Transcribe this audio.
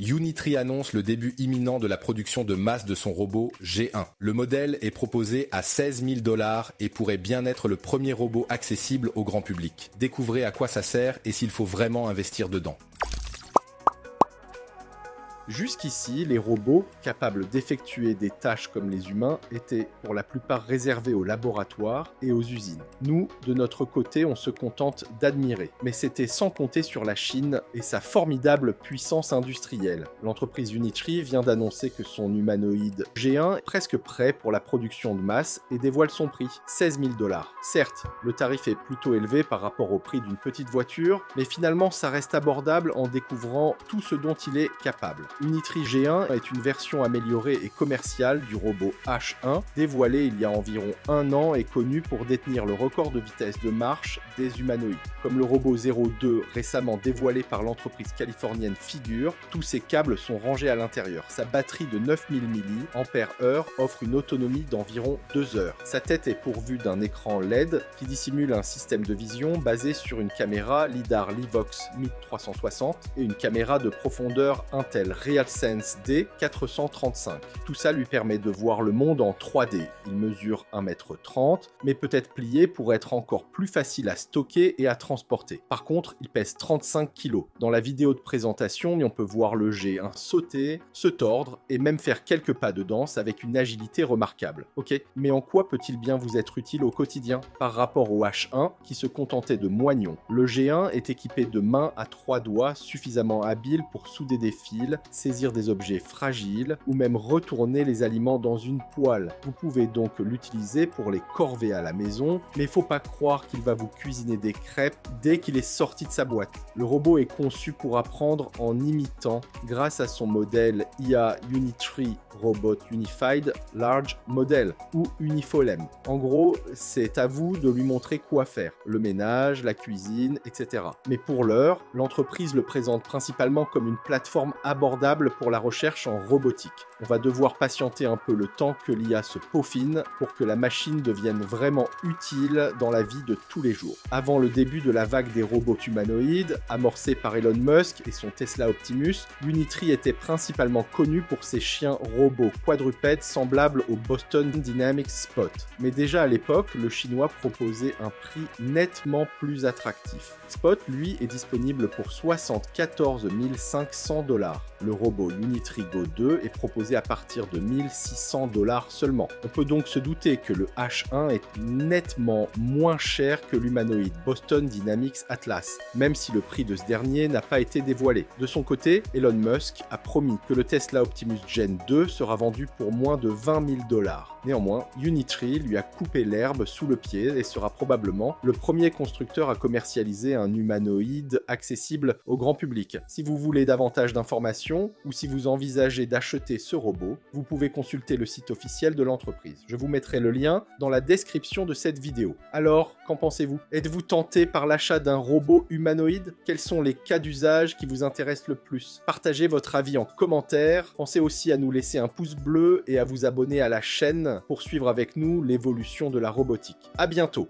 Unitree annonce le début imminent de la production de masse de son robot G1. Le modèle est proposé à 16 000 $ et pourrait bien être le premier robot accessible au grand public. Découvrez à quoi ça sert et s'il faut vraiment investir dedans. Jusqu'ici, les robots, capables d'effectuer des tâches comme les humains, étaient pour la plupart réservés aux laboratoires et aux usines. Nous, de notre côté, on se contente d'admirer. Mais c'était sans compter sur la Chine et sa formidable puissance industrielle. L'entreprise Unitree vient d'annoncer que son humanoïde G1 est presque prêt pour la production de masse et dévoile son prix, 16 000 $. Certes, le tarif est plutôt élevé par rapport au prix d'une petite voiture, mais finalement ça reste abordable en découvrant tout ce dont il est capable. Unitree G1 est une version améliorée et commerciale du robot H1, dévoilé il y a environ 1 an et connu pour détenir le record de vitesse de marche des humanoïdes. Comme le robot 02 récemment dévoilé par l'entreprise californienne Figure, tous ses câbles sont rangés à l'intérieur. Sa batterie de 9000 mAh offre une autonomie d'environ 2 heures. Sa tête est pourvue d'un écran LED qui dissimule un système de vision basé sur une caméra LiDAR Livox MIP360 et une caméra de profondeur Intel RealSense D435. Tout ça lui permet de voir le monde en 3D. Il mesure 1,30 m, mais peut être plié pour être encore plus facile à stocker et à transporter. Par contre, il pèse 35 kg. Dans la vidéo de présentation, on peut voir le G1 sauter, se tordre et même faire quelques pas de danse avec une agilité remarquable. Ok, mais en quoi peut-il bien vous être utile au quotidien par rapport au H1 qui se contentait de moignons? Le G1 est équipé de mains à 3 doigts suffisamment habiles pour souder des fils, saisir des objets fragiles ou même retourner les aliments dans une poêle. Vous pouvez donc l'utiliser pour les corvées à la maison, mais faut pas croire qu'il va vous cuisiner des crêpes dès qu'il est sorti de sa boîte. Le robot est conçu pour apprendre en imitant grâce à son modèle IA Unitree Robot Unified Large Model ou Unifolem. En gros, c'est à vous de lui montrer quoi faire, le ménage, la cuisine, etc. Mais pour l'heure, l'entreprise le présente principalement comme une plateforme abordable pour la recherche en robotique. On va devoir patienter un peu le temps que l'IA se peaufine pour que la machine devienne vraiment utile dans la vie de tous les jours. Avant le début de la vague des robots humanoïdes, amorcée par Elon Musk et son Tesla Optimus, Unitree était principalement connu pour ses chiens robots quadrupèdes semblables au Boston Dynamics Spot. Mais déjà à l'époque, le chinois proposait un prix nettement plus attractif. Spot, lui, est disponible pour 74 500 $. Le robot Unitree Go 2 est proposé à partir de 1 600 $ seulement. On peut donc se douter que le H1 est nettement moins cher que l'humanoïde Boston Dynamics Atlas, même si le prix de ce dernier n'a pas été dévoilé. De son côté, Elon Musk a promis que le Tesla Optimus Gen 2 sera vendu pour moins de 20 000 $. Néanmoins, Unitree lui a coupé l'herbe sous le pied et sera probablement le premier constructeur à commercialiser un humanoïde accessible au grand public. Si vous voulez davantage d'informations ou si vous envisagez d'acheter ce robot, vous pouvez consulter le site officiel de l'entreprise. Je vous mettrai le lien dans la description de cette vidéo. Alors, qu'en pensez-vous? Êtes-vous tenté par l'achat d'un robot humanoïde? Quels sont les cas d'usage qui vous intéressent le plus? Partagez votre avis en commentaire. Pensez aussi à nous laisser un pouce bleu et à vous abonner à la chaîne pour suivre avec nous l'évolution de la robotique. À bientôt!